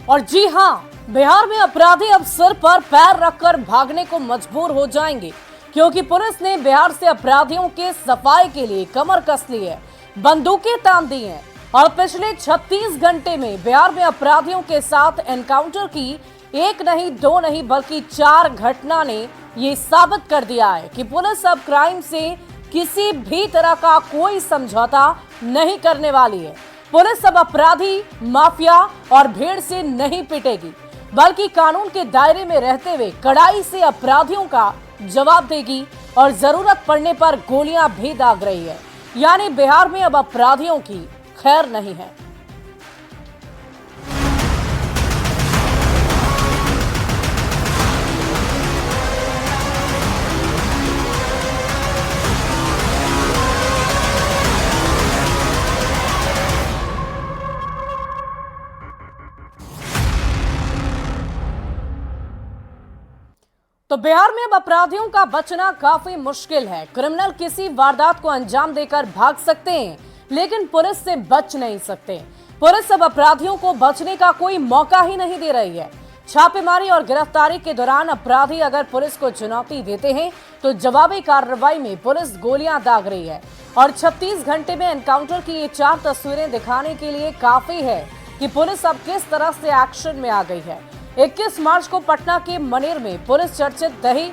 और जी हां, बिहार में अपराधी अब सिर पर पैर रखकर भागने को मजबूर हो जाएंगे, क्योंकि पुलिस ने बिहार से अपराधियों के सफाई के लिए कमर कस ली है, बंदूकें तान दी हैं और पिछले 36 घंटे में बिहार में अपराधियों के साथ एनकाउंटर की एक नहीं, दो नहीं, बल्कि 4 घटना ने ये साबित कर दिया है कि पुलिस अब क्राइम से किसी भी तरह का कोई समझौता नहीं करने वाली है। पुलिस अब अपराधी, माफिया और भीड़ से नहीं पिटेगी, बल्कि कानून के दायरे में रहते हुए कड़ाई से अपराधियों का जवाब देगी और जरूरत पड़ने पर गोलियां भी दाग रही है। यानी बिहार में अब अपराधियों की खैर नहीं है। तो बिहार में अब अपराधियों का बचना काफी मुश्किल है। क्रिमिनल किसी वारदात को अंजाम देकर भाग सकते हैं, लेकिन पुलिस से बच नहीं सकते। पुलिस अब अपराधियों को बचने का कोई मौका ही नहीं दे रही है। छापेमारी और गिरफ्तारी के दौरान अपराधी अगर पुलिस को चुनौती देते हैं तो जवाबी कार्रवाई में पुलिस गोलियां दाग रही है। और 36 घंटे में एनकाउंटर की ये 4 तस्वीरें दिखाने के लिए काफी है कि पुलिस अब किस तरह से एक्शन में आ गई है। 21 मार्च को पटना के मनेर में पुलिस चर्चित दही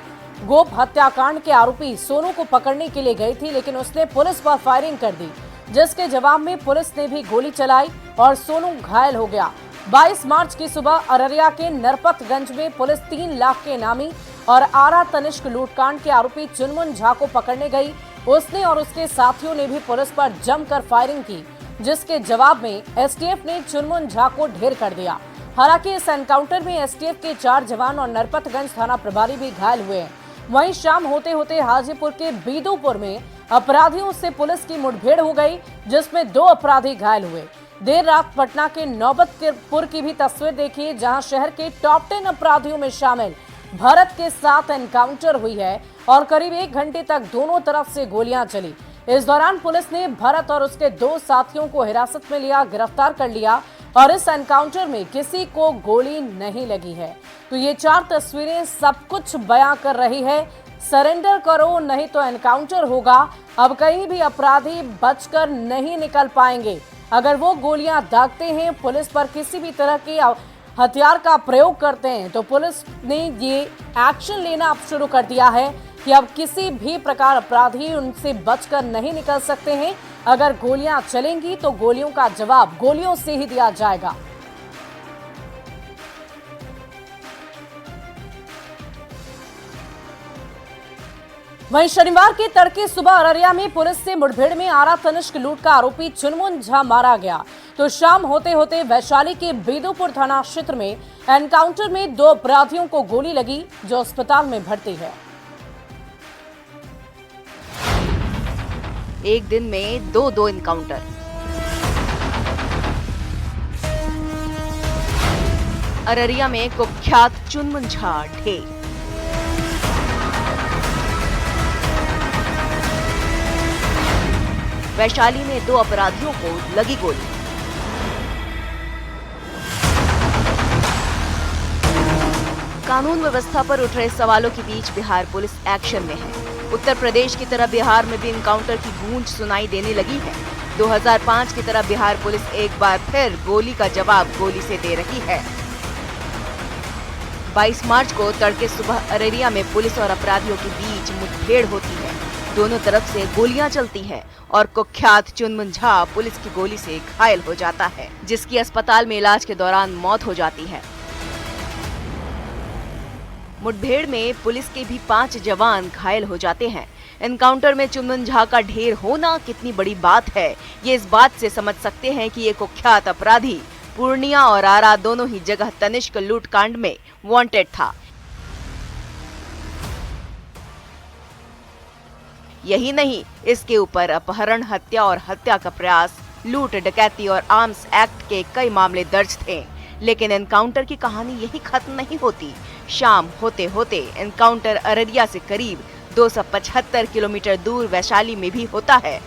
गोप हत्याकांड के आरोपी सोनू को पकड़ने के लिए गई थी, लेकिन उसने पुलिस पर फायरिंग कर दी, जिसके जवाब में पुलिस ने भी गोली चलाई और सोनू घायल हो गया। 22 मार्च की सुबह अररिया के नरपतगंज में पुलिस 3 लाख के इनामी और आरा तनिष्क लूटकांड के आरोपी चुनमुन झा को पकड़ने गई। उसने और उसके साथियों ने भी पुलिस पर जमकर फायरिंग की, जिसके जवाब में एसटीएफ ने चुनमुन झा को ढेर कर दिया। हालांकि इस एनकाउंटर में एसटीएफ के 4 जवान और नरपतगंज थाना प्रभारी भी घायल हुए हैं। वहीं शाम होते होते हाजीपुर के बीदूपुर में अपराधियों से पुलिस की मुठभेड़ हो गई, जिसमें 2 अपराधी घायल हुए। देर रात पटना के नौबतपुर की भी तस्वीर देखिए, जहां शहर के टॉप 10 अपराधियों में शामिल भरत के साथ एनकाउंटर हुई है और करीब 1 घंटे तक दोनों तरफ से गोलियां चली। इस दौरान पुलिस ने भरत और उसके 2 साथियों को हिरासत में लिया, गिरफ्तार कर लिया और इस एनकाउंटर में किसी को गोली नहीं लगी है। तो ये 4 तस्वीरें सब कुछ बयां कर रही है। सरेंडर करो नहीं तो एनकाउंटर होगा। अब कहीं भी अपराधी बचकर नहीं निकल पाएंगे। अगर वो गोलियां दागते हैं, पुलिस पर किसी भी तरह के हथियार का प्रयोग करते हैं, तो पुलिस ने ये एक्शन लेना अब शुरू कर दिया है कि अब किसी भी प्रकार अपराधी उनसे बचकर नहीं निकल सकते हैं। अगर गोलियां चलेंगी तो गोलियों का जवाब गोलियों से ही दिया जाएगा। वहीं शनिवार के तड़के सुबह अररिया में पुलिस से मुठभेड़ में आरा तनिष्क लूट का आरोपी चुनमुन झा मारा गया। तो शाम होते होते वैशाली के बेदूपुर थाना क्षेत्र में एनकाउंटर में 2 अपराधियों को गोली लगी, जो अस्पताल में भर्ती है। एक दिन में 2 एनकाउंटर। अररिया में कुख्यात चुनमुन झा ढेर। वैशाली में 2 अपराधियों को लगी गोली। कानून व्यवस्था पर उठ रहे सवालों के बीच बिहार पुलिस एक्शन में है। उत्तर प्रदेश की तरह बिहार में भी एनकाउंटर की गूंज सुनाई देने लगी है। 2005 की तरह बिहार पुलिस एक बार फिर गोली का जवाब गोली से दे रही है। 22 मार्च को तड़के सुबह अररिया में पुलिस और अपराधियों के बीच मुठभेड़ होती है। दोनों तरफ से गोलियां चलती है और कुख्यात चुनमुन झा पुलिस की गोली से घायल हो जाता है, जिसकी अस्पताल में इलाज के दौरान मौत हो जाती है। मुठभेड़ में पुलिस के भी 5 जवान घायल हो जाते हैं। एनकाउंटर में चुनमुन झा का ढेर होना कितनी बड़ी बात है, ये इस बात से समझ सकते हैं कि ये कुख्यात अपराधी पूर्णिया और आरा दोनों ही जगह तनिष्क लूटकांड में वांटेड था। यही नहीं, इसके ऊपर अपहरण, हत्या और हत्या का प्रयास, लूट, डकैती और आर्म्स एक्ट के कई मामले दर्ज थे। लेकिन एनकाउंटर की कहानी यही खत्म नहीं होती। शाम होते होते एनकाउंटर अररिया से करीब 275 किलोमीटर दूर वैशाली में भी होता है।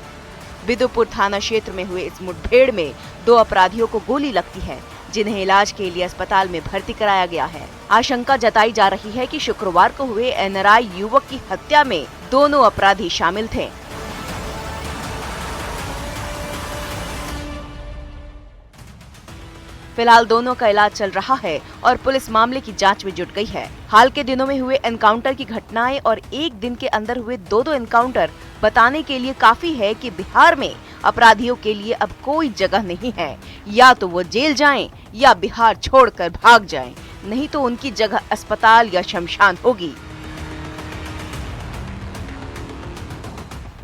बिदुपुर थाना क्षेत्र में हुए इस मुठभेड़ में 2 अपराधियों को गोली लगती है। जिन्हें इलाज के लिए अस्पताल में भर्ती कराया गया है। आशंका जताई जा रही है कि शुक्रवार को हुए एनआरआई युवक की हत्या में दोनों अपराधी शामिल थे। फिलहाल दोनों का इलाज चल रहा है और पुलिस मामले की जांच में जुट गई है। हाल के दिनों में हुए एनकाउंटर की घटनाएं और एक दिन के अंदर हुए दो एनकाउंटर बताने के लिए काफी है कि बिहार में अपराधियों के लिए अब कोई जगह नहीं है। या तो वो जेल जाएं या बिहार छोड़कर भाग जाएं, नहीं तो उनकी जगह अस्पताल या शमशान होगी।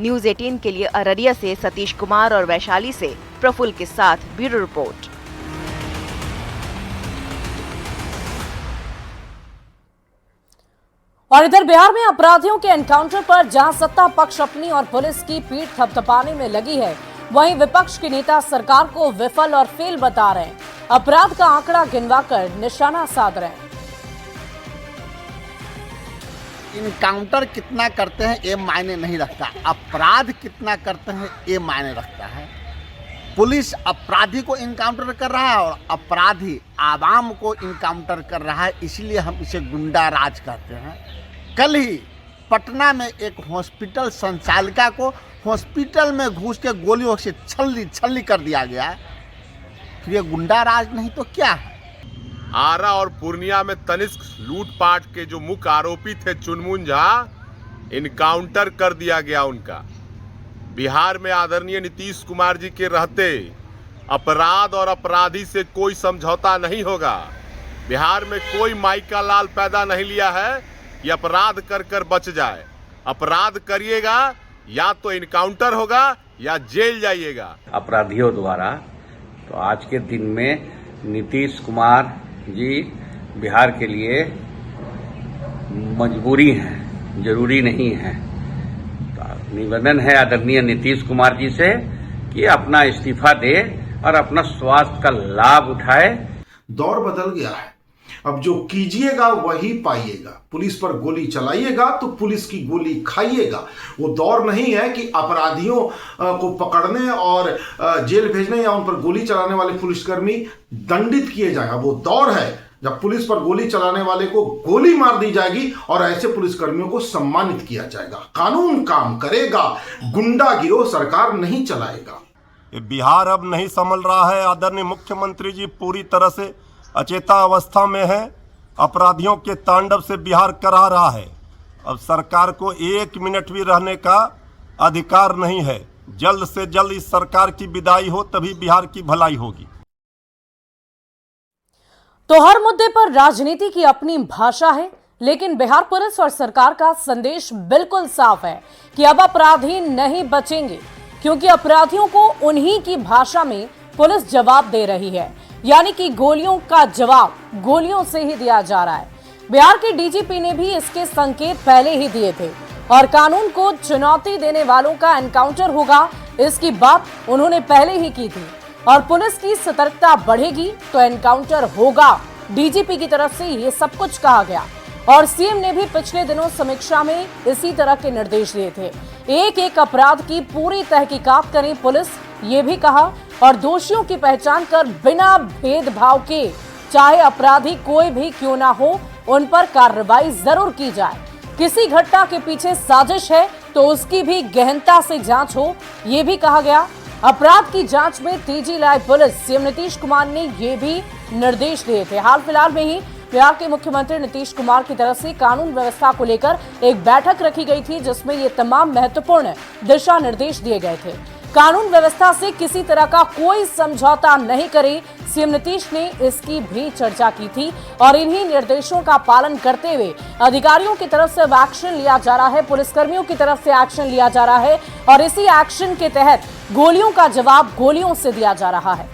न्यूज़ 18 के लिए अररिया से सतीश कुमार और वैशाली से प्रफुल्ल के साथ ब्यूरो रिपोर्ट। और इधर बिहार में अपराधियों के एनकाउंटर पर जहां सत्ता पक्ष अपनी और पुलिस की पीठ थपथपाने में लगी है, वहीं विपक्ष के नेता सरकार को विफल और फेल बता रहे हैं। अपराध का आंकड़ा गिनवाकर निशाना साध रहे हैं। इनकाउंटर कितना करते हैं ये मायने नहीं रखता, अपराध कितना करते हैं ये मायने रखता है। पुलिस अपराधी को इनकाउंटर कर रहा है और अपराधी आवाम को इनकाउंटर कर रहा है, इसलिए हम इसे गुंडा राज कहते हैं। कल ही पटना में एक हॉस्पिटल संचालिका को हॉस्पिटल में घुस के गोलियों से छल्ली कर दिया गया। फिर ये गुंडा राज नहीं तो क्या है? आरा और पूर्णिया में तनिष्क लूटपाट के जो मुख्य आरोपी थे चुनमुन झा, इनकाउंटर कर दिया गया उनका। बिहार में आदरणीय नीतीश कुमार जी के रहते अपराध और अपराधी से कोई समझौता नहीं होगा। बिहार में कोई माई का लाल पैदा नहीं लिया है कि अपराध कर कर बच जाए। अपराध करिएगा या तो इनकाउंटर होगा या जेल जाइएगा। अपराधियों द्वारा तो आज के दिन में नीतीश कुमार जी बिहार के लिए मजबूरी है, जरूरी नहीं है। तो निवेदन है आदरणीय नीतीश कुमार जी से कि अपना इस्तीफा दे और अपना स्वास्थ्य का लाभ उठाए। दौर बदल गया है, अब जो कीजिएगा वही पाइएगा। पुलिस पर गोली चलाइएगा तो पुलिस की गोली खाइएगा। वो दौर नहीं है कि अपराधियों को पकड़ने और जेल भेजने या उन पर गोली चलाने वाले पुलिसकर्मी दंडित किए जाएगा। वो दौर है जब पुलिस पर गोली चलाने वाले को गोली मार दी जाएगी और ऐसे पुलिसकर्मियों को सम्मानित किया जाएगा। कानून काम करेगा, गुंडा गिरोह सरकार नहीं चलाएगा। बिहार अब नहीं संभल रहा है। आदरणीय मुख्यमंत्री जी पूरी तरह से अचेता अवस्था में है। अपराधियों के तांडव से बिहार करा रहा है। अब सरकार को 1 मिनट भी रहने का अधिकार नहीं है। जल्द से जल्द इस सरकार की विदाई हो, तभी बिहार की भलाई होगी। तो हर मुद्दे पर राजनीति की अपनी भाषा है, लेकिन बिहार पुलिस और सरकार का संदेश बिल्कुल साफ है कि अब अपराधी नहीं बचेंगे, क्योंकि अपराधियों को उन्हीं की भाषा में पुलिस जवाब दे रही है। यानी कि गोलियों का जवाब गोलियों से ही दिया जा रहा है। बिहार के डीजीपी ने भी इसके संकेत पहले ही दिए थे और कानून को चुनौती देने वालों का एनकाउंटर होगा, इसकी बात उन्होंने पहले ही की थी। और पुलिस की सतर्कता बढ़ेगी तो एनकाउंटर होगा, डीजीपी की तरफ से ये सब कुछ कहा गया। और सीएम ने भी पिछले दिनों समीक्षा में इसी तरह के निर्देश दिए थे। एक एक अपराध की पूरी तहकीकात करें पुलिस, ये भी कहा, और दोषियों की पहचान कर बिना भेदभाव के, चाहे अपराधी कोई भी क्यों ना हो, उन पर कार्रवाई जरूर की जाए। किसी घटना के पीछे साजिश है तो उसकी भी गहनता से जांच हो, ये भी कहा गया। अपराध की जांच में तेजी लाई पुलिस, सीएम नीतीश कुमार ने ये भी निर्देश दिए थे। हाल फिलहाल में ही बिहार के मुख्यमंत्री नीतीश कुमार की तरफ से कानून व्यवस्था को लेकर एक बैठक रखी गई थी, जिसमें ये तमाम महत्वपूर्ण दिशा निर्देश दिए गए थे। कानून व्यवस्था से किसी तरह का कोई समझौता नहीं करे, सीएम नीतीश ने इसकी भी चर्चा की थी। और इन्हीं निर्देशों का पालन करते हुए अधिकारियों की तरफ से एक्शन लिया जा रहा है, पुलिसकर्मियों की तरफ से एक्शन लिया जा रहा है, और इसी एक्शन के तहत गोलियों का जवाब गोलियों से दिया जा रहा है।